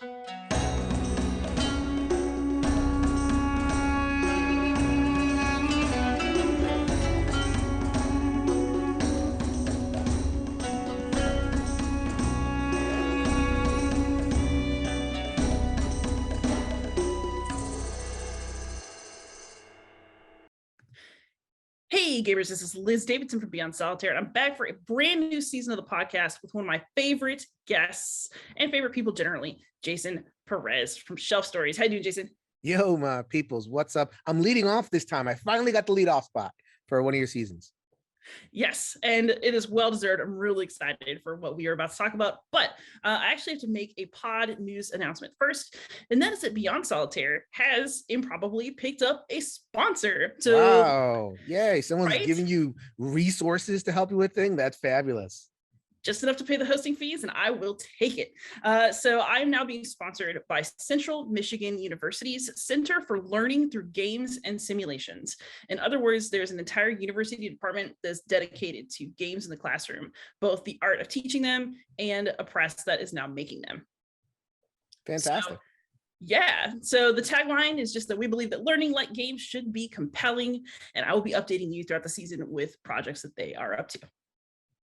Hey gamers, this is Liz Davidson from Beyond Solitaire, and I'm back for a brand new season of the podcast with one of my favorite guests and favorite people generally, Jason Perez from Shelf Stories. How you doing, Jason? Yo, my peoples, what's up? I'm leading off this time. I finally got the lead off spot for one of your seasons. Yes, and it is well-deserved. I'm really excited for what we are about to talk about, but I actually have to make a pod news announcement first, and that is that Beyond Solitaire has improbably picked up a sponsor. So, wow, yay, someone's right? giving you resources to help you with things. That's fabulous. Just enough to pay the hosting fees, and I will take it. So I'm now being sponsored by Central Michigan University's Center for Learning Through Games and Simulations. In other words, there's an entire university department that's dedicated to games in the classroom, both the art of teaching them and a press that is now making them. Fantastic. So the tagline is just that we believe that learning like games should be compelling, and I will be updating you throughout the season with projects that they are up to.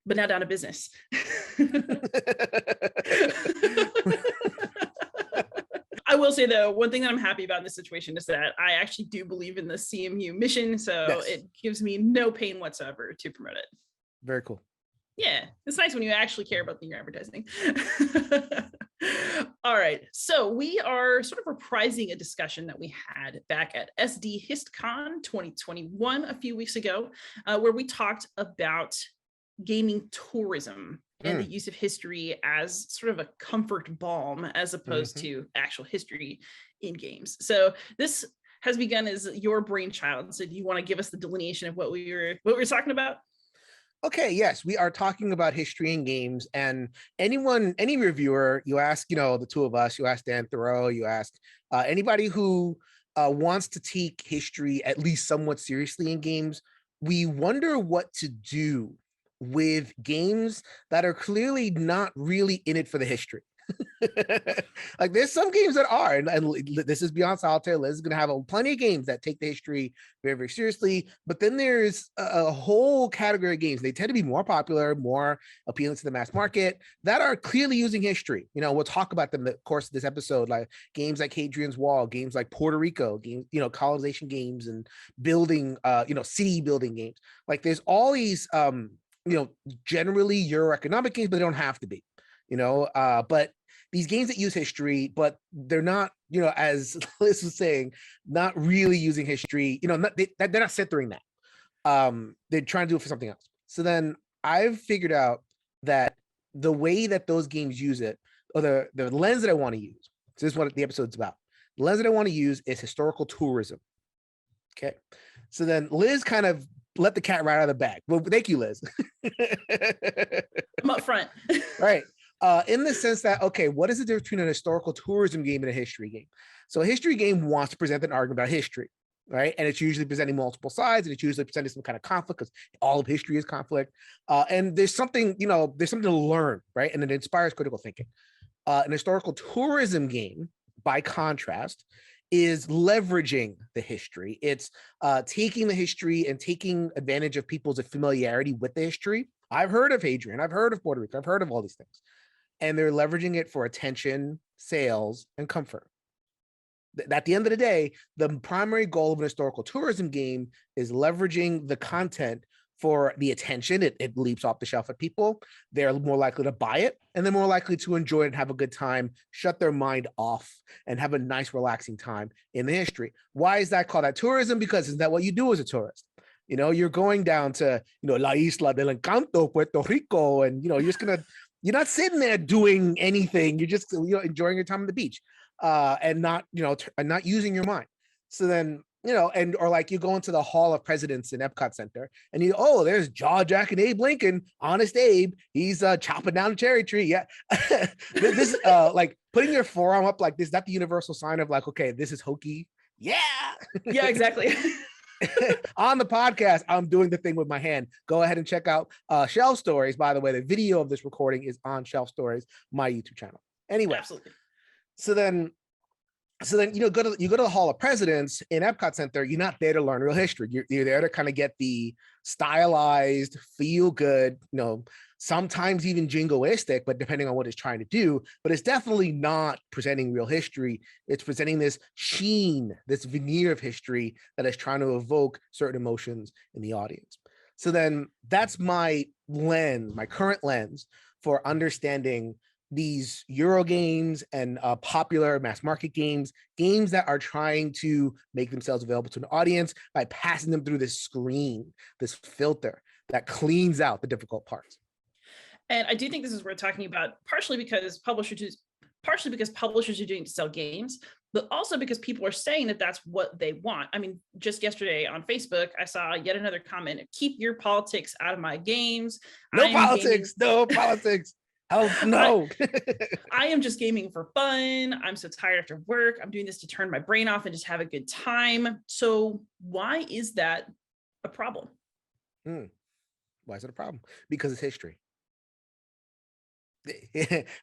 But now down to business. I will say, though, one thing that I'm happy about in this situation is that I actually do believe in the CMU mission, so yes, it gives me no pain whatsoever to promote it. Very cool. Yeah, it's nice when you actually care about your advertising. All right, so we are sort of reprising a discussion that we had back at SD HistCon 2021 a few weeks ago, where we talked about gaming tourism and the use of history as sort of a comfort balm as opposed to actual history in games. So this has begun as your brainchild. So do you want to give us the delineation of what we were talking about? Okay, yes, we are talking about history in games, and any reviewer, you ask, the two of us, you ask Dan Thoreau, you ask anybody who wants to take history at least somewhat seriously in games, we wonder what to do with games that are clearly not really in it for the history. Like there's some games that are, and this is Beyond Solitaire. Liz is going to have plenty of games that take the history very, very seriously, but then there's a whole category of games. They tend to be more popular, more appealing to the mass market, that are clearly using history. We'll talk about them in the course of this episode, like games like Hadrian's Wall, games like Puerto Rico, games, colonization games, and building, city building games. Like there's all these generally Euro economic games, but they don't have to be, but these games that use history, but they're not, as Liz was saying, not really using history, they're not centering that. They're trying to do it for something else. So then I've figured out that the way that those games use it, or the lens that I want to use, so this is what the episode's about. The lens that I want to use is historical tourism. Okay. So then Liz kind of let the cat right out of the bag. Well, thank you, Liz. I'm up front. Right. In the sense that, okay, what is the difference between a historical tourism game and a history game? So a history game wants to present an argument about history, right? And it's usually presenting multiple sides, and it's usually presenting some kind of conflict, because all of history is conflict. And there's something, there's something to learn, right? And it inspires critical thinking. An historical tourism game, by contrast, is leveraging the history. It's taking the history and taking advantage of people's familiarity with the history. I've heard of Hadrian, I've heard of Puerto Rico, I've heard of all these things. And they're leveraging it for attention, sales, and comfort. At the end of the day, the primary goal of an historical tourism game is leveraging the content for the attention. It leaps off the shelf at people. They're more likely to buy it, and they're more likely to enjoy it and have a good time, shut their mind off, and have a nice, relaxing time in the history. Why is that called that tourism? Because isn't that what you do as a tourist? You're going down to, La Isla del Encanto, Puerto Rico, and, you're not sitting there doing anything. You're just, enjoying your time on the beach, and not, and not using your mind. So then, or like you go into the Hall of Presidents in Epcot Center, and there's Jaw Jack and Abe Lincoln, Honest Abe. He's chopping down a cherry tree. Yeah. This like putting your forearm up like this, is that the universal sign of like, okay, this is hokey? Yeah. Yeah, exactly. On the podcast, I'm doing the thing with my hand. Go ahead and check out Shelf Stories. By the way, the video of this recording is on Shelf Stories, my YouTube channel. Anyway, absolutely. So then you go to the Hall of Presidents in Epcot Center. You're not there to learn real history. You're there to kind of get the stylized, feel good, sometimes even jingoistic, but depending on what it's trying to do. But it's definitely not presenting real history. It's presenting this sheen, this veneer of history that is trying to evoke certain emotions in the audience. So then that's my lens, my current lens for understanding these Euro games and popular mass market games that are trying to make themselves available to an audience by passing them through this screen, this filter that cleans out the difficult parts. And I do think this is worth talking about, partially because publishers are doing to sell games, but also because people are saying that that's what they want. I mean, just yesterday on Facebook, I saw yet another comment: "Keep your politics out of my games." No politics. Oh no. I am just gaming for fun. I'm so tired after work. I'm doing this to turn my brain off and just have a good time. So why is that a problem? Why is it a problem? Because it's history.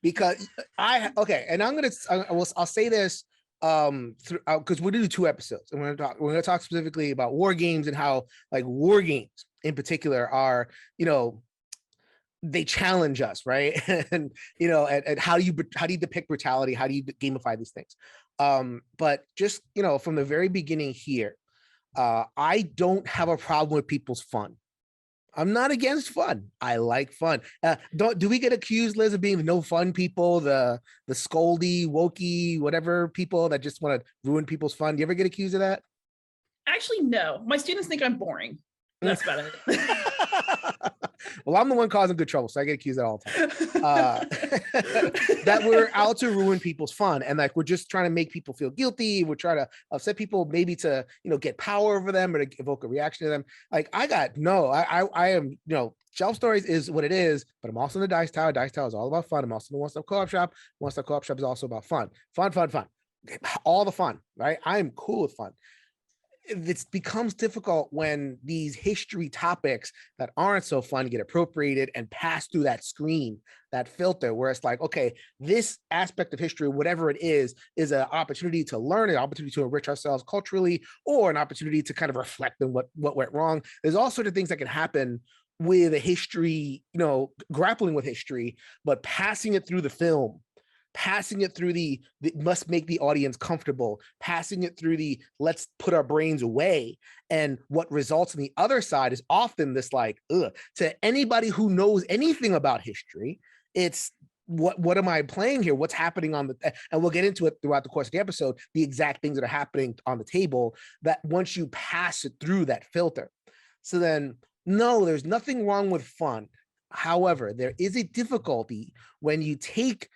Because I'll say this because we're gonna do 2 episodes, and we're gonna talk specifically about war games and how like war games in particular are, they challenge us, right? and how do you depict brutality? How do you gamify these things? But just from the very beginning here, I don't have a problem with people's fun. I'm not against fun. I like fun. Do we get accused, Liz, of being the no fun people, the scoldy, wokey, whatever people that just want to ruin people's fun? Do you ever get accused of that? Actually, no. My students think I'm boring. That's about it. Well, I'm the one causing good trouble, so I get accused of that all the time. That we're out to ruin people's fun, and like we're just trying to make people feel guilty. We're trying to upset people, maybe to get power over them or to evoke a reaction to them. Like I am Shelf Stories is what it is, but I'm also in the Dice Tower. Dice Tower is all about fun. I'm also in the One Stop Co-op Shop. One Stop Co-op Shop is also about fun, all the fun, right? I am cool with fun. It becomes difficult when these history topics that aren't so fun get appropriated and passed through that screen, that filter, where it's like, okay, this aspect of history, whatever it is an opportunity to learn, an opportunity to enrich ourselves culturally, or an opportunity to kind of reflect on what went wrong. There's all sorts of things that can happen with a history, grappling with history, but passing it through the film, passing it through the must make the audience comfortable, passing it through the let's put our brains away. And what results on the other side is often this like, to anybody who knows anything about history, it's what am I playing here? What's happening and we'll get into it throughout the course of the episode, the exact things that are happening on the table that once you pass it through that filter. So then, no, there's nothing wrong with fun. However, there is a difficulty when you take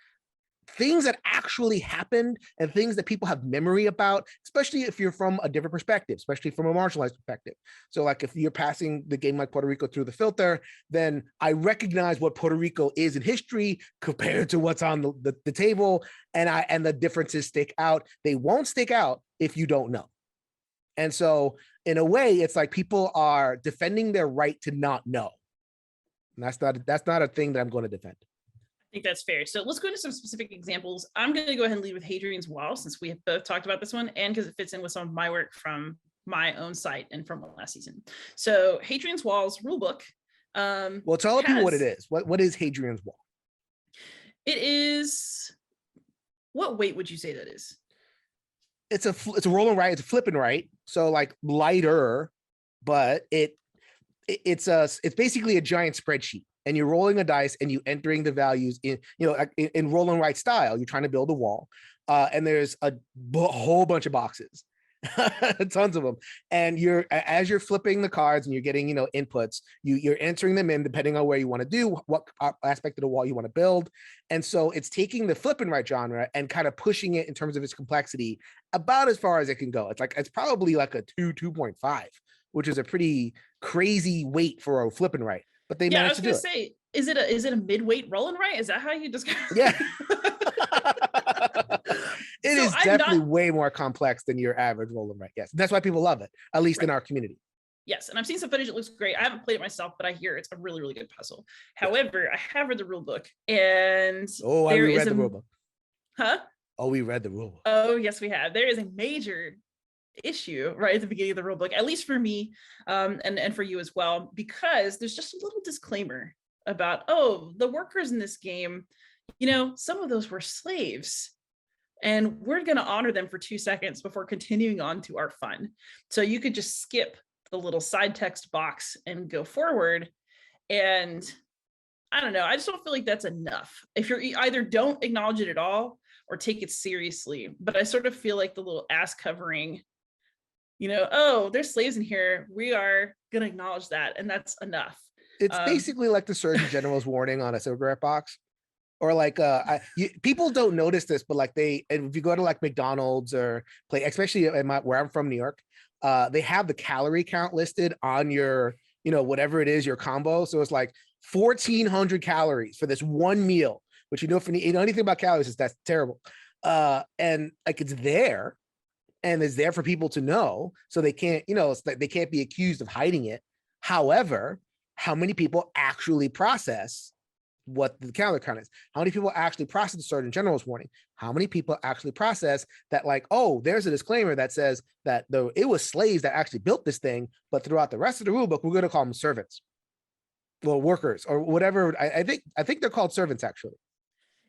things that actually happened and things that people have memory about, especially if you're from a different perspective, especially from a marginalized perspective. So like if you're passing the game like Puerto Rico through the filter, then I recognize what Puerto Rico is in history compared to what's on the table, and the differences stick out. They won't stick out if you don't know. And so in a way, it's like people are defending their right to not know. And that's not a thing that I'm going to defend. I think that's fair. So let's go into some specific examples. I'm going to go ahead and lead with Hadrian's Wall, since we have both talked about this one, and because it fits in with some of my work from my own site and from last season. So Hadrian's Wall's rulebook. Well, tell people what it is. What is Hadrian's Wall? It is. What weight would you say that is? It's a roll and write. It's a flip and write. So like lighter, but it's basically a giant spreadsheet. And you're rolling a dice and you entering the values in roll and write style. You're trying to build a wall, and there's a whole bunch of boxes, tons of them. And as you're flipping the cards and you're getting inputs, you're entering them in depending on where you want to do, what aspect of the wall you want to build. And so it's taking the flip and write genre and kind of pushing it in terms of its complexity about as far as it can go. It's probably like a 2.5, which is a pretty crazy weight for a flip and write. But they managed to do it. I was going to say, is it a mid-weight roll and write? Is that how you describe it? Yeah. It is definitely way more complex than your average roll and write. Yes. That's why people love it, at least in our community. Yes. And I've seen some footage. It looks great. I haven't played it myself, but I hear it's a really, really good puzzle. However, I have read the rule book, and I read the rule book. Huh? Oh, we read the rule book. Oh, yes, we have. There is a major issue right at the beginning of the rule book, at least for me, and for you as well, because there's just a little disclaimer about, oh, the workers in this game, some of those were slaves, and we're going to honor them for 2 seconds before continuing on to our fun. So you could just skip the little side text box and go forward. And I don't know, I just don't feel like that's enough. If you're either don't acknowledge it at all or take it seriously. But I sort of feel like the little ass covering, oh, there's slaves in here, we are going to acknowledge that, and that's enough. It's basically like the Surgeon General's warning on a cigarette box. Or like people don't notice this, but like if you go to like McDonald's or especially where I'm from, New York, they have the calorie count listed on your, whatever it is, your combo. So it's like 1,400 calories for this one meal, which anything about calories is that's terrible. And like it's there, and it's there for people to know, so they can't, it's like they can't be accused of hiding it. However, how many people actually process what the calorie count is? How many people actually process the Surgeon General's warning? How many people actually process that, like, oh, there's a disclaimer that says that though it was slaves that actually built this thing, but throughout the rest of the rule book, we're going to call them servants, well, workers or whatever. I think they're called servants, actually.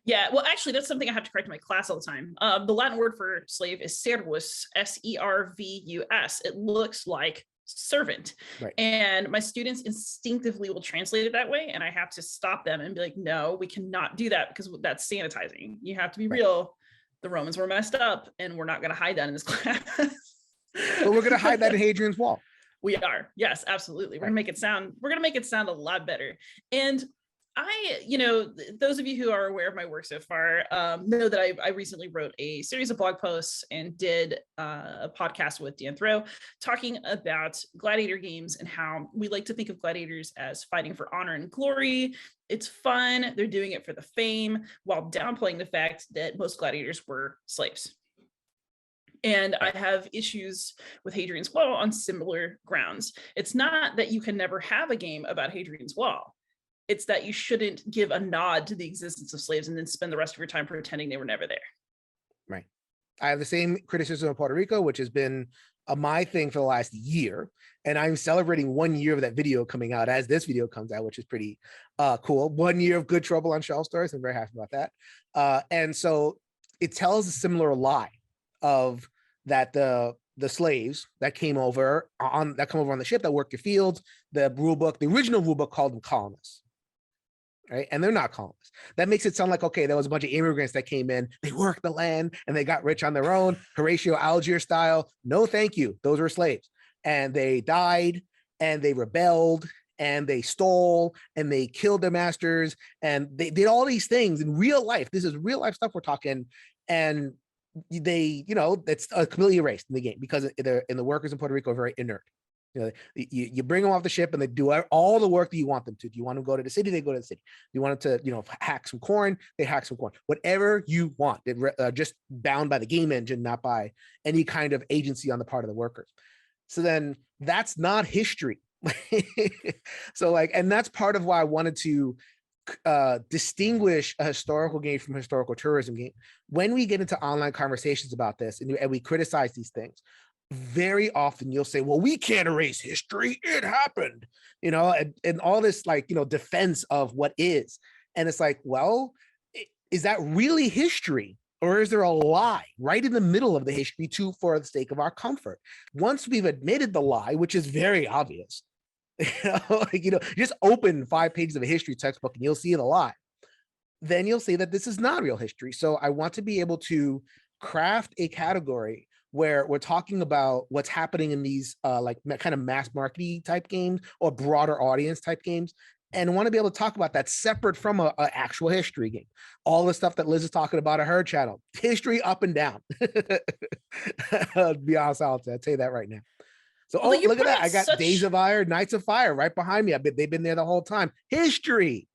Yeah, well, actually, that's something I have to correct in my class all the time. The Latin word for slave is servus, servus. It looks like servant. Right. And my students instinctively will translate it that way. And I have to stop them and be like, no, we cannot do that because that's sanitizing. You have to be real. The Romans were messed up, and we're not going to hide that in this class. But we're going to hide that in Hadrian's Wall. We are. Yes, absolutely. We're going to make it sound a lot better. And those of you who are aware of my work so far know that I recently wrote a series of blog posts and did a podcast with Dan Throw talking about gladiator games and how we like to think of gladiators as fighting for honor and glory. It's fun. They're doing it for the fame, while downplaying the fact that most gladiators were slaves. And I have issues with Hadrian's Wall on similar grounds. It's not that you can never have a game about Hadrian's Wall. It's that you shouldn't give a nod to the existence of slaves and then spend the rest of your time pretending they were never there. Right. I have the same criticism of Puerto Rico, which has been my thing for the last year. And I'm celebrating 1 year of that video coming out as this video comes out, which is pretty cool. 1 year of good trouble on Shelf Stars. I'm very happy about that. And so it tells a similar lie of that the slaves that came over on the ship that worked your fields, the original rule book called them colonists. Right. And they're not colonists. That makes it sound like, okay, there was a bunch of immigrants that came in, they worked the land and they got rich on their own, Horatio Algier style. No, thank you. Those were slaves. And they died and they rebelled and they stole and they killed their masters and they did all these things in real life. This is real life stuff we're talking. And they, that's completely erased in the game because the workers in Puerto Rico are very inert. You bring them off the ship and they do all the work that you want them to. Do you want them to go to the city? They go to the city. Do you want them to, hack some corn? They hack some corn. Whatever you want. They're just bound by the game engine, not by any kind of agency on the part of the workers. So then that's not history. So and that's part of why I wanted to distinguish a historical game from a historical tourism game. When we get into online conversations about this and we criticize these things, very often you'll say, well, we can't erase history. It happened, and all this defense of what is. And it's like, well, is that really history? Or is there a lie right in the middle of the history too, for the sake of our comfort? Once we've admitted the lie, which is very obvious, just open 5 pages of a history textbook and you'll see the lie. Then you'll see that this is not real history. So I want to be able to craft a category where we're talking about what's happening in these kind of mass marketing type games or broader audience type games, and want to be able to talk about that separate from a actual history game. All the stuff that Liz is talking about on her channel, history up and down. Beyond Solitaire, I'll tell you that right now. So, look at that. I got Days of Fire, Nights of Fire right behind me. They've been there the whole time. History,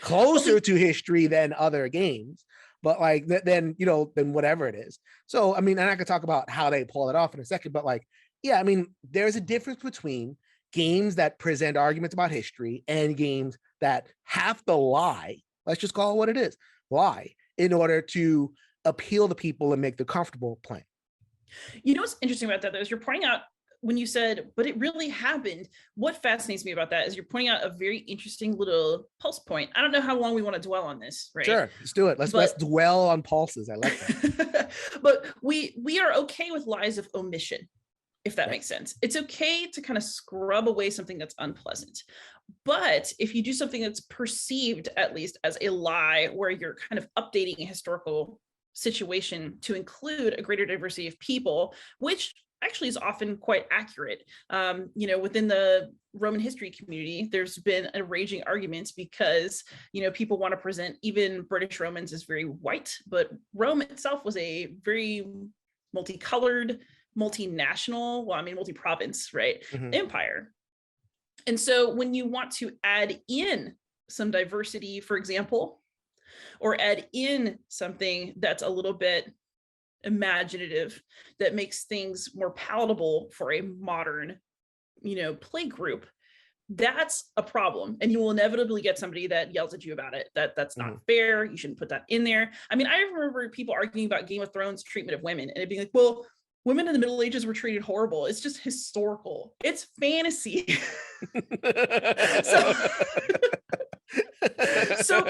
closer to history than other games. But then whatever it is. So, I mean, and I could talk about how they pull it off in a second, but there's a difference between games that present arguments about history and games that have to lie. Let's just call it what it is. Lie in order to appeal to people and make them comfortable playing. You know what's interesting about that, though, is you're pointing out when you said, but it really happened. What fascinates me about that is you're pointing out a very interesting little pulse point. I don't know how long we want to dwell on this, right? Sure, let's do it. Let's dwell on pulses. I like that. But we are okay with lies of omission, if that makes sense. It's okay to kind of scrub away something that's unpleasant. But if you do something that's perceived, at least, as a lie, where you're kind of updating a historical situation to include a greater diversity of people, which actually is often quite accurate. Within the Roman history community, there's been a raging argument because, people want to present even British Romans as very white, but Rome itself was a very multicolored, multinational, multi-province, right, empire. And so when you want to add in some diversity, for example, or add in something that's a little bit imaginative, that makes things more palatable for a modern, play group, that's a problem. And you will inevitably get somebody that yells at you about it, that's not fair. You shouldn't put that in there. I remember people arguing about Game of Thrones treatment of women, and it being like, well, women in the Middle Ages were treated horrible. It's just historical. It's fantasy. So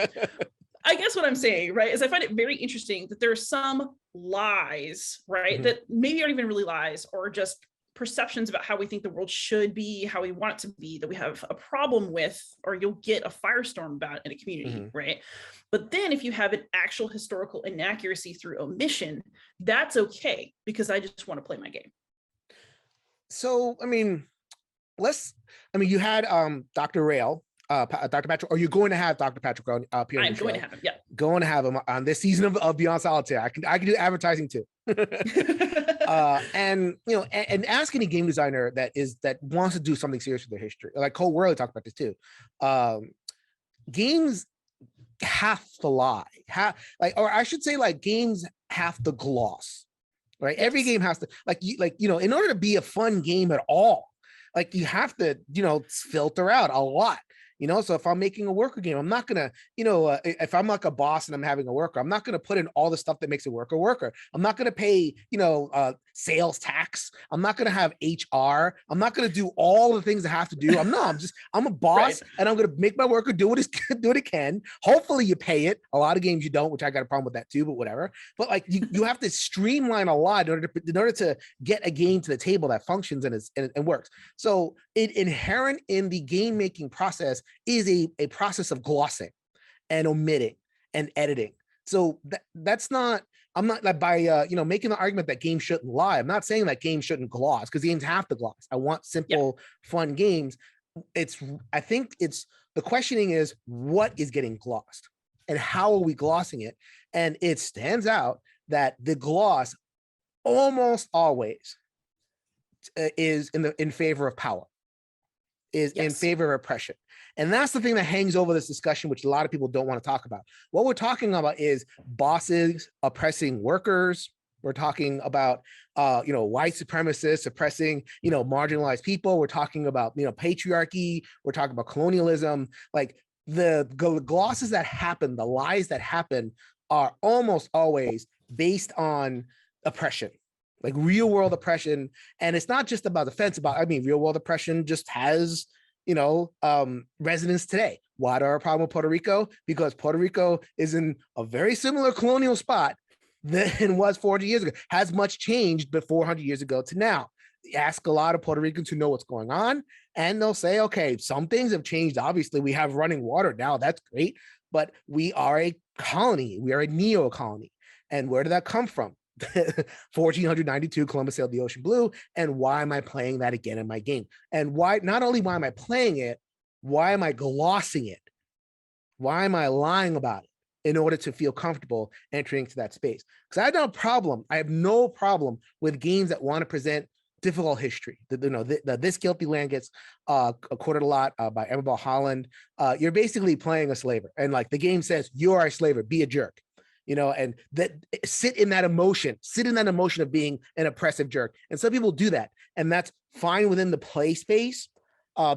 I guess what I'm saying, right, is I find it very interesting that there are some lies, right, that maybe aren't even really lies, or just perceptions about how we think the world should be, how we want it to be, that we have a problem with, or you'll get a firestorm about in a community, right? But then if you have an actual historical inaccuracy through omission, that's okay, because I just want to play my game. So, you had Dr. Rail, Dr. Patrick, or you're going to have Dr. Patrick on appear. I'm going to have him. Yeah, going to have him on this season of Beyond Solitaire. I can do advertising too. And ask any game designer that wants to do something serious with their history. Like Cole Worley talked about this too. Games have to lie, games have to gloss, right? Yes. Every game has to, in order to be a fun game at all, you have to, filter out a lot. So if I'm making a worker game, I'm not gonna, if I'm like a boss and I'm having a worker, I'm not gonna put in all the stuff that makes a worker. I'm not gonna pay, sales tax. I'm not gonna have HR. I'm not gonna do all the things I have to do. I'm a boss, and I'm gonna make my worker do what it can. Hopefully you pay it. A lot of games you don't, which I got a problem with that too, but whatever. But you have to streamline a lot in order to get a game to the table that functions and works. So inherent in the game making process is a process of glossing and omitting and editing. So that's not, I'm not like by making the argument that games shouldn't lie. I'm not saying that games shouldn't gloss, because games have to gloss. I want simple, fun games. I think the questioning is, what is getting glossed and how are we glossing it? And it stands out that the gloss almost always is in favor of power, is in favor of oppression. And that's the thing that hangs over this discussion, which a lot of people don't want to talk about. What we're talking about is bosses oppressing workers. We're talking about, white supremacists oppressing, marginalized people. We're talking about, patriarchy. We're talking about colonialism. Like the glosses that happen, the lies that happen are almost always based on oppression, like real world oppression. And it's not just about defense, real world oppression just has, resonance today. Why do I have a problem with Puerto Rico? Because Puerto Rico is in a very similar colonial spot than was 400 years ago. Has much changed but 400 years ago to now. Ask a lot of Puerto Ricans who know what's going on, and they'll say, okay, some things have changed. Obviously, we have running water now. That's great. But we are a colony. We are a neo-colony. And where did that come from? 1492, Columbus sailed the ocean blue. And why am I playing that again in my game? And why, not only why am I playing it, why am I glossing it? Why am I lying about it in order to feel comfortable entering into that space? Because I have no problem with games that want to present difficult history. This Guilty Land gets quoted a lot by Emerald Holland. You're basically playing a slaver, and like the game says, you are a slaver, be a jerk. And that sit in that emotion of being an oppressive jerk. And some people do that, and that's fine within the play space,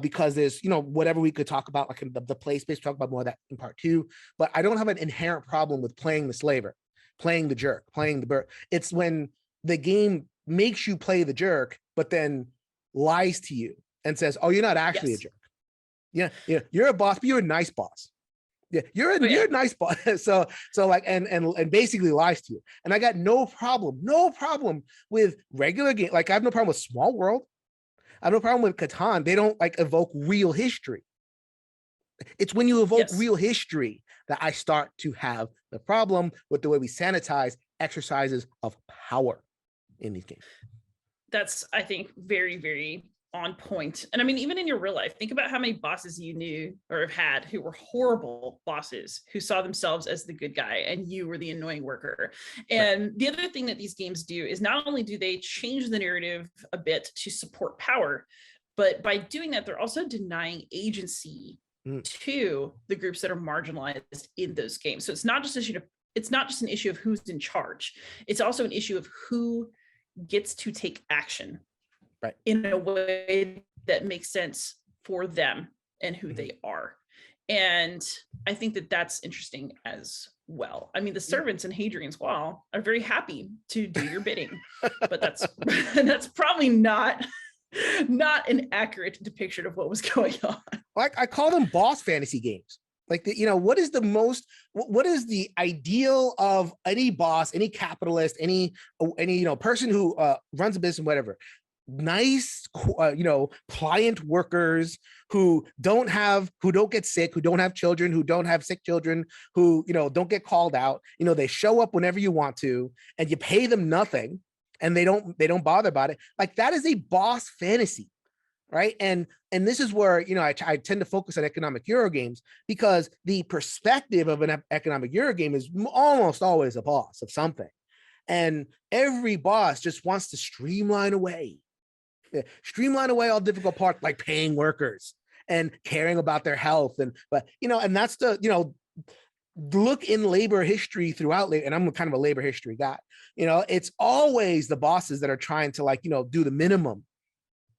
because there's, whatever we could talk about, like the play space, talk about more of that in part 2, but I don't have an inherent problem with playing the slaver. playing the jerk, playing the bird. It's when the game makes you play the jerk, but then lies to you and says, "Oh, you're not actually a jerk. Yeah, you're a boss, but you're a nice boss. Yeah, you're a nice boss." so like and basically lies to you. And I got no problem with regular game. Like I have no problem with Small World. I have no problem with Catan. They don't like evoke real history. It's when you evoke real history that I start to have the problem with the way we sanitize exercises of power in these games. That's, I think, very, very on point. And I mean, even in your real life, think about how many bosses you knew or have had who were horrible bosses, who saw themselves as the good guy and you were the annoying worker. And the other thing that these games do is not only do they change the narrative a bit to support power, but by doing that, they're also denying agency to the groups that are marginalized in those games. So it's not just an issue of who's in charge. It's also an issue of who gets to take action in a way that makes sense for them and who they are. And I think that that's interesting as well. I mean, the servants in Hadrian's Wall are very happy to do your bidding, but that's probably not an accurate depiction of what was going on. Like I call them boss fantasy games. Like what is the ideal of any boss, any capitalist, any person who runs a business, whatever. Nice, pliant workers who don't get sick, who don't have children, who don't have sick children, who, don't get called out. They show up whenever you want to, and you pay them nothing, and they don't bother about it. Like that is a boss fantasy, right? And this is where, I tend to focus on economic Euro games, because the perspective of an economic Euro game is almost always a boss of something. And every boss just wants to streamline away all difficult parts, like paying workers and caring about their health. And that's the, look in labor history throughout, and I'm kind of a labor history guy, it's always the bosses that are trying to do the minimum.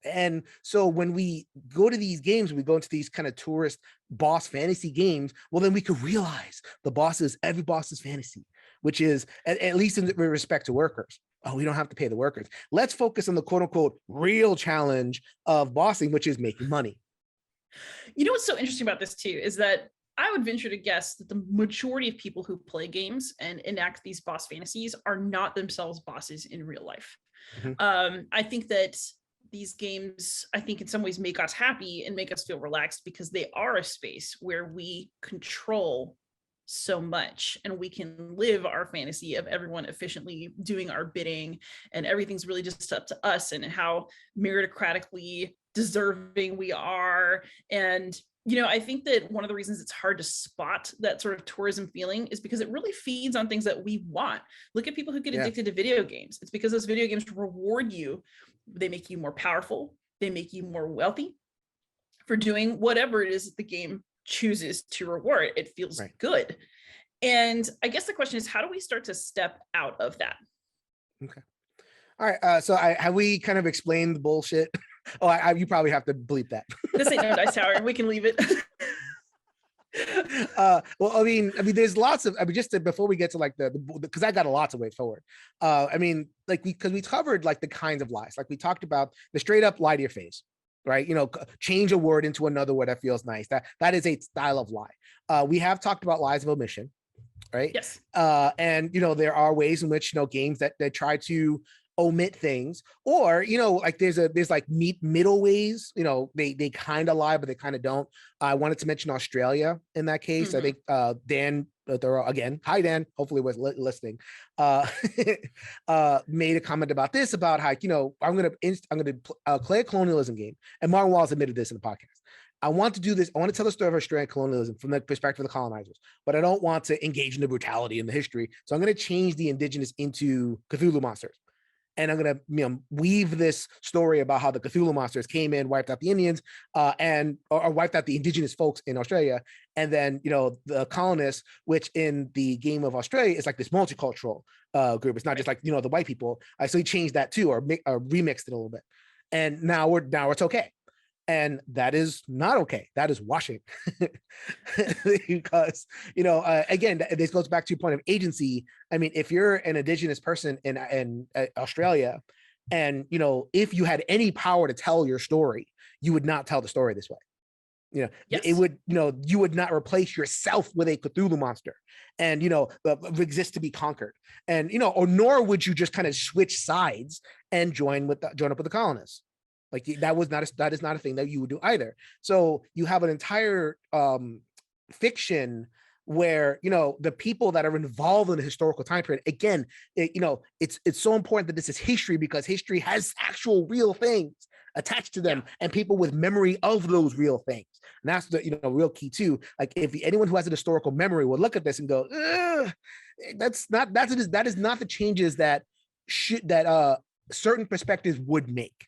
And so when we go to these games, we go into these kind of tourist boss fantasy games, well, then we could realize every boss's fantasy, which is at least in respect to workers. Oh, we don't have to pay the workers. Let's focus on the quote unquote real challenge of bossing, which is making money. What's so interesting about this too is that I would venture to guess that the majority of people who play games and enact these boss fantasies are not themselves bosses in real life. I think that these games, in some ways make us happy and make us feel relaxed because they are a space where we control so much and we can live our fantasy of everyone efficiently doing our bidding, and everything's really just up to us and how meritocratically deserving we are. And I think that one of the reasons it's hard to spot that sort of tourism feeling is because it really feeds on things that we want. Look at people who get addicted to video games. It's because those video games reward you. They make you more powerful. They make you more wealthy for doing whatever it is that the game chooses to reward. It feels good. And I guess the question is, how do we start to step out of that? Okay. All right. So have we kind of explained the bullshit? You probably have to bleep that. This ain't no dice tower. We can leave it. There's lots of, before we get to like because I got a lot to way forward. Because we covered like the kinds of lies, like we talked about the straight up lie to your face, right? Change a word into another word that feels nice. That is a style of lie. We have talked about lies of omission, right? Yes. And there are ways in which games that try to omit things, or like there's like middle ways, they kind of lie but they kind of don't. I wanted to mention Australia in that case. I think Dan, again, hi Dan, hopefully was listening, made a comment about this, about how I'm gonna play a colonialism game, and Martin Wallace admitted this in the podcast. I want to do this. I want to tell the story of Australian colonialism from the perspective of the colonizers, but I don't want to engage in the brutality in the history. So I'm going to change the indigenous into Cthulhu monsters. And I'm going to weave this story about how the Cthulhu monsters came in, wiped out the Indians, or wiped out the indigenous folks in Australia. And then, the colonists, which in the game of Australia is like this multicultural group. It's not just like, the white people. So he changed that too, or remixed it a little bit. And now it's okay. And that is not okay. That is washing. Because, again, this goes back to your point of agency. I mean, if you're an indigenous person in Australia, and, if you had any power to tell your story, you would not tell the story this way. Yes. It would, you would not replace yourself with a Cthulhu monster and, exist to be conquered. And, or nor would you just kind of switch sides and join up with the colonists. Like that is not a thing that you would do either. So you have an entire fiction where, the people that are involved in the historical time period, again, it's so important that this is history, because history has actual real things attached to them, and people with memory of those real things. And that's the real key too. Like if anyone who has an historical memory will look at this and go, that is not the changes that certain perspectives would make,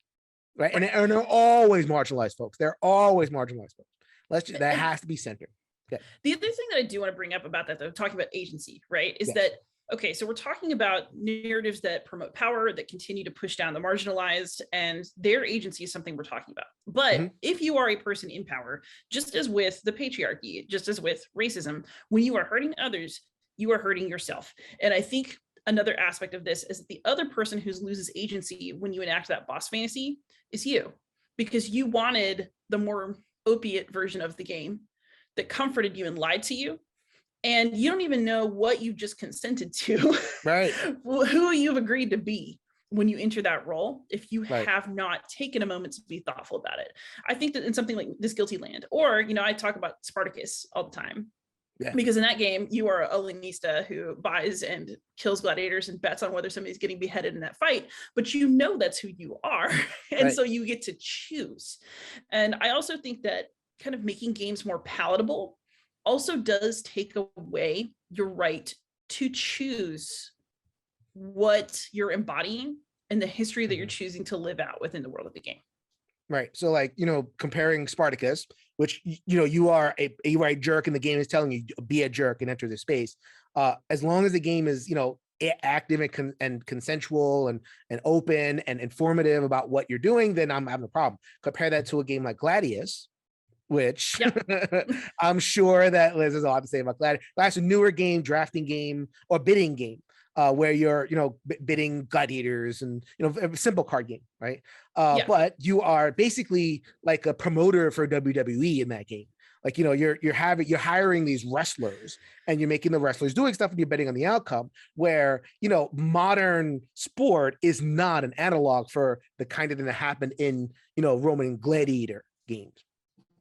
right? And they're always marginalized folks. They're always marginalized folks. That has to be centered. Okay. The other thing that I do want to bring up about that, though, talking about agency, right, is that, okay, so we're talking about narratives that promote power, that continue to push down the marginalized, and their agency is something we're talking about. But if you are a person in power, just as with the patriarchy, just as with racism, when you are hurting others, you are hurting yourself. And I think another aspect of this is that the other person who loses agency when you enact that boss fantasy is you, because you wanted the more opiate version of the game that comforted you and lied to you. And you don't even know what you just consented to, right? Who you've agreed to be when you enter that role, if you have not taken a moment to be thoughtful about it. I think that in something like This Guilty Land, or, I talk about Spartacus all the time, because in that game, you are a Lanista who buys and kills gladiators and bets on whether somebody's getting beheaded in that fight, but that's who you are. And so you get to choose. And I also think that kind of making games more palatable also does take away your right to choose what you're embodying and the history that you're choosing to live out within the world of the game. Right. So like, comparing Spartacus, which, you are a jerk and the game is telling you be a jerk and enter the space. As long as the game is, active and consensual and open and informative about what you're doing, then I'm having a problem. Compare that to a game like Gladius, which I'm sure that Liz has a lot to say about Gladius. That's a newer game, drafting game, or bidding game, where you're, bidding gladiators and, a simple card game, right? But you are basically like a promoter for WWE in that game. Like, you're hiring these wrestlers and you're making the wrestlers doing stuff and you're betting on the outcome, where, modern sport is not an analog for the kind of thing that happened in, Roman gladiator games.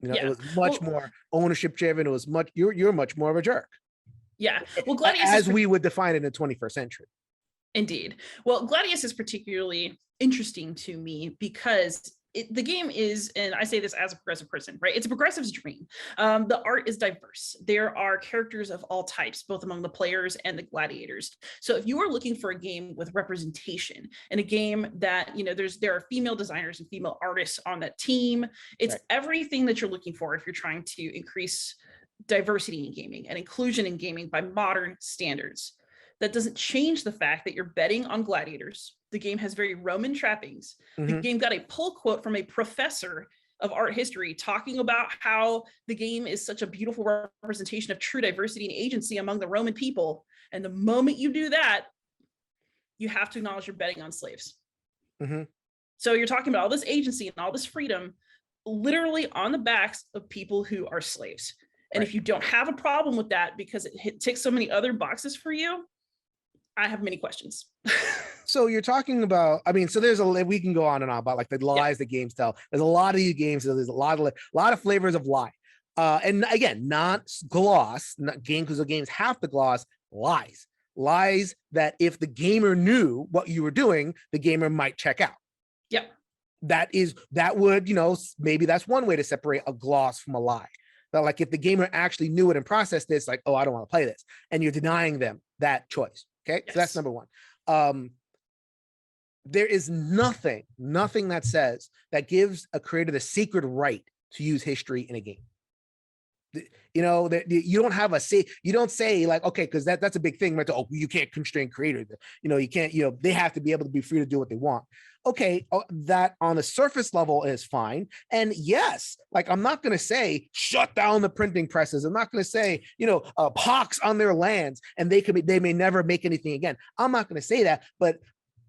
It was much more ownership driven. It was you're much more of a jerk. Yeah. Well, Gladius as we would define it in the 21st century. Indeed. Well, Gladius is particularly interesting to me because the game is, and I say this as a progressive person, right? It's a progressive's dream. The art is diverse. There are characters of all types, both among the players and the gladiators. So if you are looking for a game with representation and a game that, there are female designers and female artists on that team, it's everything that you're looking for if you're trying to increase diversity in gaming and inclusion in gaming by modern standards. That doesn't change the fact that you're betting on gladiators. The game has very Roman trappings. The game got a pull quote from a professor of art history talking about how the game is such a beautiful representation of true diversity and agency among the Roman people. And the moment you do that, you have to acknowledge you're betting on slaves. So you're talking about all this agency and all this freedom literally on the backs of people who are slaves. And if you don't have a problem with that because it ticks so many other boxes for you, I have many questions. So you're talking about, we can go on and on about like the lies that games tell. There's a lot of these games. So there's a lot of flavors of lie. And again, not gloss, because the games have to gloss lies that if the gamer knew what you were doing, the gamer might check out. That would, maybe that's one way to separate a gloss from a lie. That like if the gamer actually knew it and processed this, like, oh, I don't want to play this. And you're denying them that choice. Okay. So that's number one. There is nothing that says that gives a creator the sacred right to use history in a game. You know, that you don't have a say. You don't say like, okay, because that's a big thing. Right? Oh, you can't constrain creators. You know, you can't. You know, they have to be able to be free to do what they want. Okay, that on the surface level is fine. And yes, like I'm not going to say shut down the printing presses. I'm not going to say, you know, pox on their lands and they may never make anything again. I'm not going to say that, but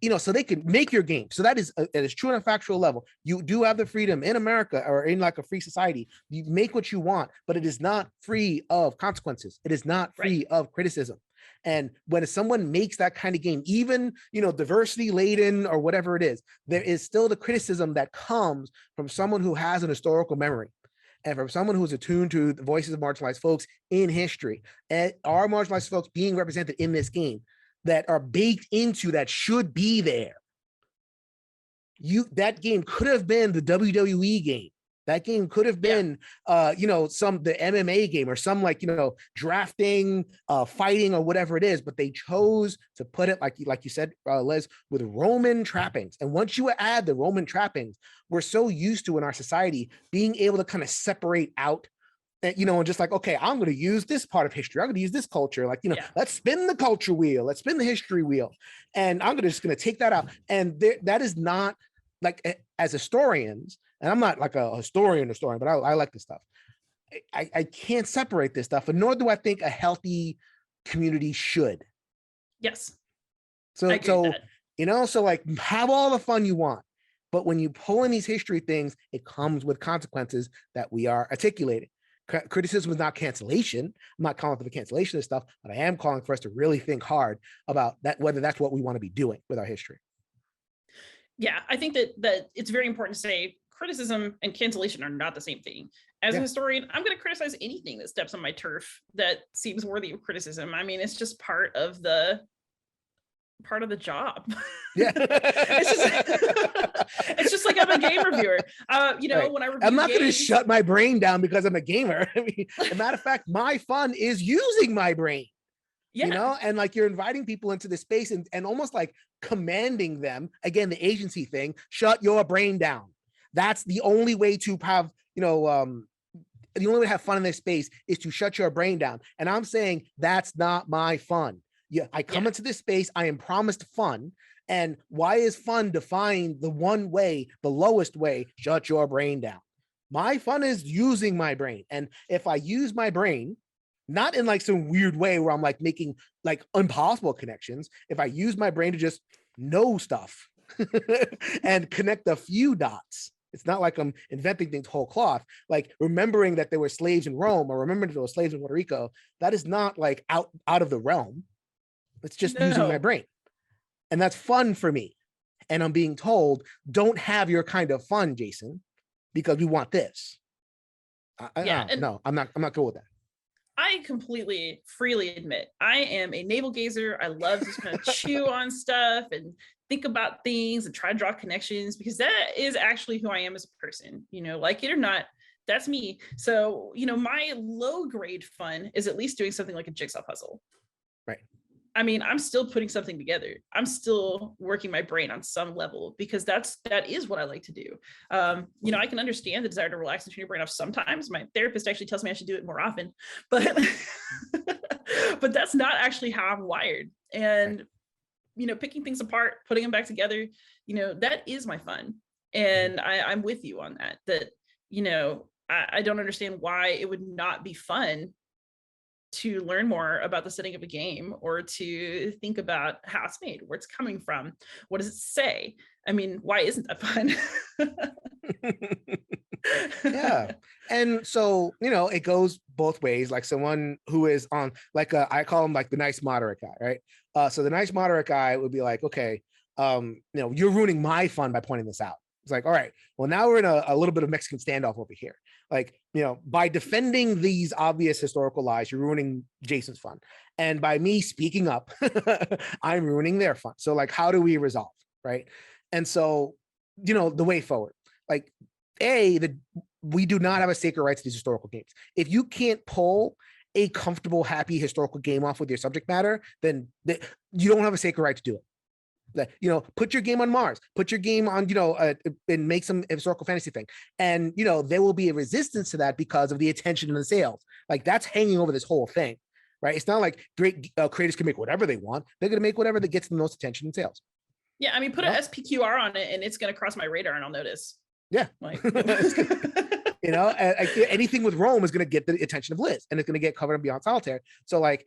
you know, so they can make your game. So that is it is true on a factual level. You do have the freedom in America or in like a free society. You make what you want, but it is not free of consequences. It is not free of criticism. And when someone makes that kind of game, even, you know, diversity laden or whatever it is, there is still the criticism that comes from someone who has an historical memory and from someone who's attuned to the voices of marginalized folks in history and are marginalized folks being represented in this game that are baked into that should be there. That game could have been the WWE game. That game could have been, you know, the MMA game or some like, you know, drafting, fighting or whatever it is, but they chose to put it like you said, Liz, with Roman trappings. And once you add the Roman trappings, we're so used to in our society being able to kind of separate out, you know, and just like, okay, I'm going to use this part of history. I'm going to use this culture. Like, you know, let's spin the culture wheel. Let's spin the history wheel. And I'm just going to take that out. And that is not like, as historians, and I'm not like a historian, but I like this stuff. I can't separate this stuff, and nor do I think a healthy community should. Yes. So, you know, so like have all the fun you want. But when you pull in these history things, it comes with consequences that we are articulating. Criticism is not cancellation. I'm not calling for the cancellation of stuff, but I am calling for us to really think hard about that, whether that's what we want to be doing with our history. Yeah, I think that it's very important to say criticism and cancellation are not the same thing. As a historian, I'm going to criticize anything that steps on my turf that seems worthy of criticism. I mean, it's just part of the job. Yeah. it's just like I'm a game reviewer. You know, when I review I'm not going to shut my brain down because I'm a gamer. I mean, as a matter of fact, my fun is using my brain. You know, and like you're inviting people into this space and almost like commanding them, again, the agency thing, shut your brain down. That's the only way to have, you know, the only way to have fun in this space is to shut your brain down. And I'm saying that's not my fun. Yeah, I come into this space, I am promised fun. And why is fun defined the one way, the lowest way? Shut your brain down. My fun is using my brain. And if I use my brain, not in like some weird way where I'm like making like impossible connections, if I use my brain to just know stuff and connect a few dots, it's not like I'm inventing things whole cloth. Like remembering that there were slaves in Rome or remembering that there were slaves in Puerto Rico, that is not like out of the realm. It's just using my brain. And that's fun for me. And I'm being told, don't have your kind of fun, Jason, because we want this. No, I'm not cool with that. I completely freely admit I am a navel gazer. I love to just kind of chew on stuff and think about things and try to draw connections because that is actually who I am as a person, you know, like it or not, that's me. So, you know, my low grade fun is at least doing something like a jigsaw puzzle. Right. I mean, I'm still putting something together. I'm still working my brain on some level because that is what I like to do. You know, I can understand the desire to relax and turn your brain off sometimes. My therapist actually tells me I should do it more often, but but that's not actually how I'm wired. And you know, picking things apart, putting them back together, you know, that is my fun. And I'm with you on that. That you know, I don't understand why it would not be fun to learn more about the setting of a game or to think about how it's made, where it's coming from, what does it say? I mean, why isn't that fun? Yeah. And so, you know, it goes both ways. Like someone who is on like I call him like the nice moderate guy, right? So the nice moderate guy would be like, okay, you know, you're ruining my fun by pointing this out. It's like, all right, well, now we're in a little bit of Mexican standoff over here. Like, you know, by defending these obvious historical lies, you're ruining Jason's fun. And by me speaking up, I'm ruining their fun. So like, how do we resolve, right? And so, you know, the way forward, like, we do not have a sacred right to these historical games. If you can't pull a comfortable, happy historical game off with your subject matter, then you don't have a sacred right to do it. Like, put your game on Mars, put your game on, and make some historical fantasy thing. And, there will be a resistance to that because of the attention and the sales. Like, that's hanging over this whole thing, right? It's not like great creators can make whatever they want. They're going to make whatever that gets the most attention and sales. Yeah. I mean, put an SPQR on it and it's going to cross my radar and I'll notice. Yeah. Like, anything with Rome is going to get the attention of Liz, and it's going to get covered beyond Solitaire. So like,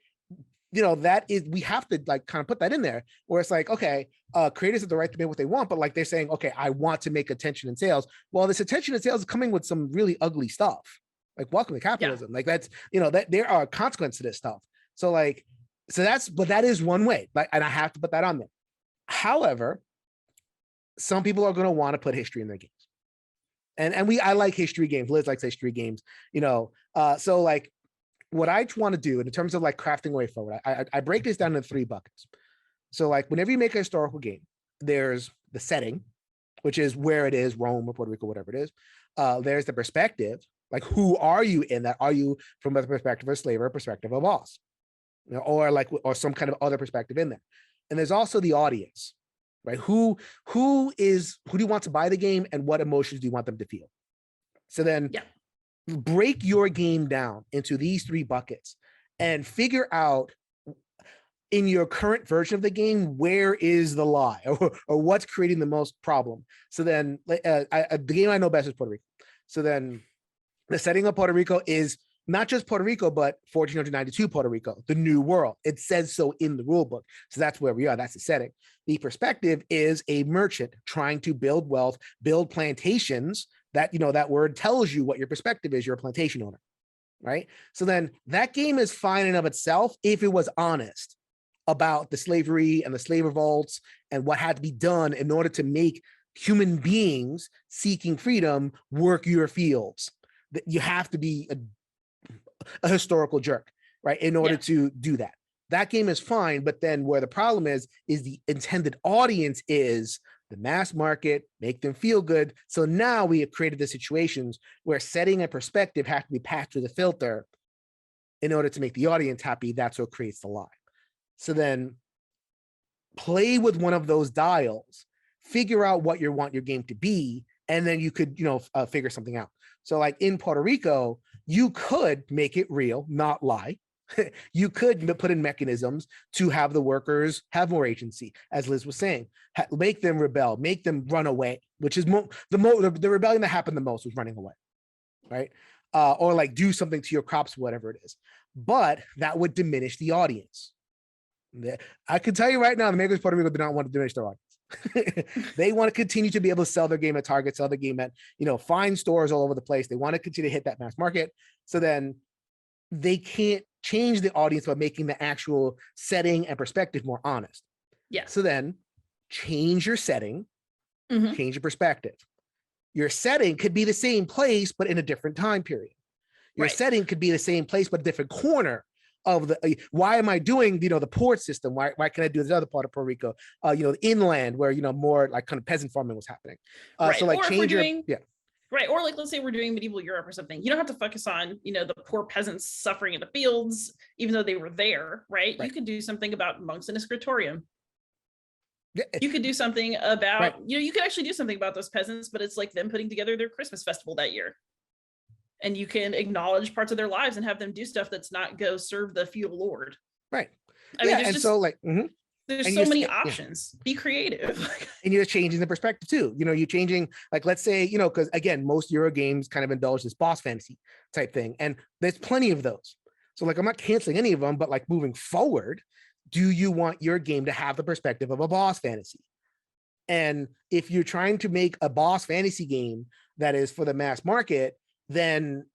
that is, we have to like kind of put that in there where it's like, okay, creators have the right to make what they want, but like they're saying, okay, I want to make attention and sales. Well, this attention and sales is coming with some really ugly stuff. Like, welcome to capitalism. Yeah. Like that's, that there are consequences to this stuff. So like, but that is one way, like, and I have to put that on there. However, some people are going to want to put history in their games. And I like history games. Liz likes history games, so like, what I want to do in terms of like crafting way forward, I break this down into 3 buckets. So like, whenever you make a historical game, there's the setting, which is where it is, Rome or Puerto Rico, whatever it is. There's the perspective, like who are you in that? Are you from the perspective of a slave or a perspective of a boss, or some kind of other perspective in there? And there's also the audience, right? Who do you want to buy the game, and what emotions do you want them to feel? So then, break your game down into these 3 buckets and figure out in your current version of the game, where is the lie or what's creating the most problem. So then the game I know best is Puerto Rico. So then the setting of Puerto Rico is not just Puerto Rico, but 1492 Puerto Rico, the new world. It says so in the rule book. So that's where we are. That's the setting. The perspective is a merchant trying to build wealth, build plantations. That, that word tells you what your perspective is. You're a plantation owner, right? So then that game is fine in of itself if it was honest about the slavery and the slave revolts and what had to be done in order to make human beings seeking freedom work your fields. That you have to be a historical jerk, right, in order to do that. That game is fine, but then where the problem is the intended audience is the mass market, make them feel good. So now we have created the situations where setting and perspective have to be passed through the filter in order to make the audience happy. That's what creates the lie. So then play with one of those dials, figure out what you want your game to be, and then you could, figure something out. So like in Puerto Rico, you could make it real, not lie. You could put in mechanisms to have the workers have more agency, as Liz was saying, make them rebel, make them run away, which is the rebellion that happened the most was running away, right? Or like do something to your crops, whatever it is. But that would diminish the audience. I can tell you right now, the makers of Puerto Rico do not want to diminish their audience. They want to continue to be able to sell their game at Target, sell their game at, fine stores all over the place. They want to continue to hit that mass market. So then they can't change the audience by making the actual setting and perspective more honest. Yeah. So then change your setting, change your perspective. Your setting could be the same place, but in a different time period. Your setting could be the same place, but a different corner of the, why am I doing, the port system? Why can I do this other part of Puerto Rico? Inland where, more like kind of peasant farming was happening. So like change your, Right. Or like, let's say we're doing medieval Europe or something. You don't have to focus on, the poor peasants suffering in the fields, even though they were there, right? You could do something about monks in a scriptorium. You could do something about, you could actually do something about those peasants, but it's like them putting together their Christmas festival that year. And you can acknowledge parts of their lives and have them do stuff that's not go serve the feudal lord. Right. I mean, there's and so many options. Be creative. And you're changing the perspective too. You're changing, like, let's say, because again, most Euro games kind of indulge this boss fantasy type thing. And there's plenty of those. So like, I'm not canceling any of them, but like moving forward, do you want your game to have the perspective of a boss fantasy? And if you're trying to make a boss fantasy game that is for the mass market, then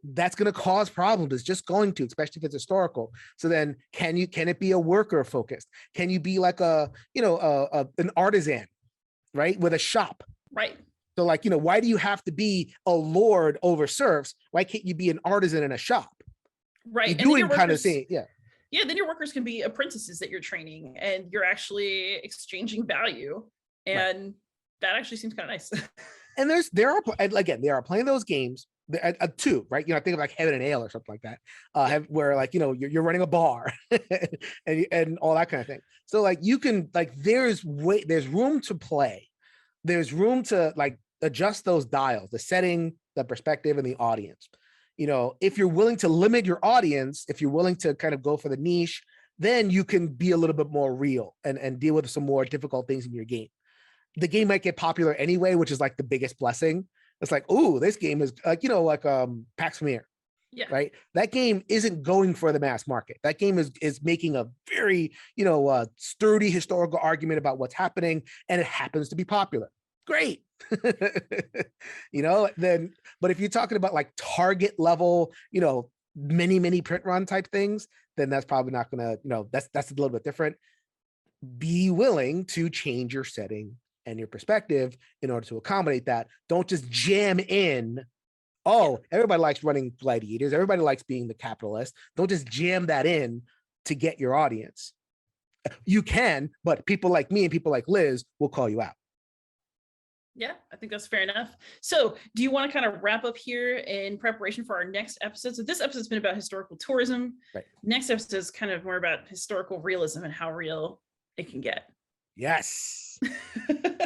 that's going to cause problems. It's just going to, especially if it's historical. So then can it be a worker focused? Can you be like an artisan, right? With a shop. Right. So like, why do you have to be a lord over serfs? Why can't you be an artisan in a shop? Right. You're doing kind of thing. Yeah. Yeah. Then your workers can be apprentices that you're training and you're actually exchanging value. And that actually seems kind of nice. And there are plenty of those games two, right? You know, think of like Heaven and Ale or something like that, where like, you know, you're running a bar and all that kind of thing. So like you can like there's room to play. There's room to like adjust those dials, the setting, the perspective, and the audience. You know, if you're willing to limit your audience, if you're willing to kind of go for the niche, then you can be a little bit more real and deal with some more difficult things in your game. The game might get popular anyway, which is like the biggest blessing. It's like, ooh, this game is like, you know, like Pax Premier. Yeah. Right. That game isn't going for the mass market. That game is making a very, you know, sturdy historical argument about what's happening, and it happens to be popular. Great. You know, then, but if you're talking about like target level, you know, mini print run type things, then that's probably not gonna, you know, that's a little bit different. Be willing to change your setting and your perspective in order to accommodate that. Don't just jam in, oh, everybody likes running gladiators, everybody likes being the capitalist. Don't just jam that in to get your audience. You can, but people like me and people like Liz will call you out. Yeah, I think that's fair enough. So do you want to kind of wrap up here in preparation for our next episode? So this episode's been about historical tourism. Right. Next episode is kind of more about historical realism and how real it can get. Yes.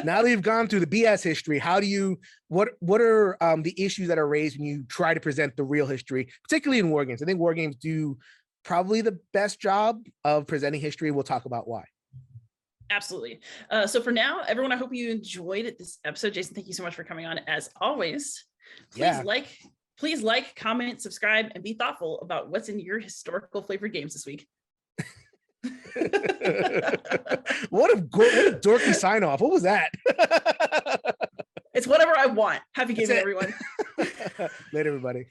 Now that you've gone through the BS history, how do you, what are the issues that are raised when you try to present the real history, particularly in war games? I think war games do probably the best job of presenting history. We'll talk about why. Absolutely. So for now, everyone, I hope you enjoyed this episode. Jason, thank you so much for coming on. As always, please like, comment, subscribe, and be thoughtful about what's in your historical flavored games this week. What a dorky sign off. What was that? It's whatever I want. Happy gaming, everyone. Later, everybody.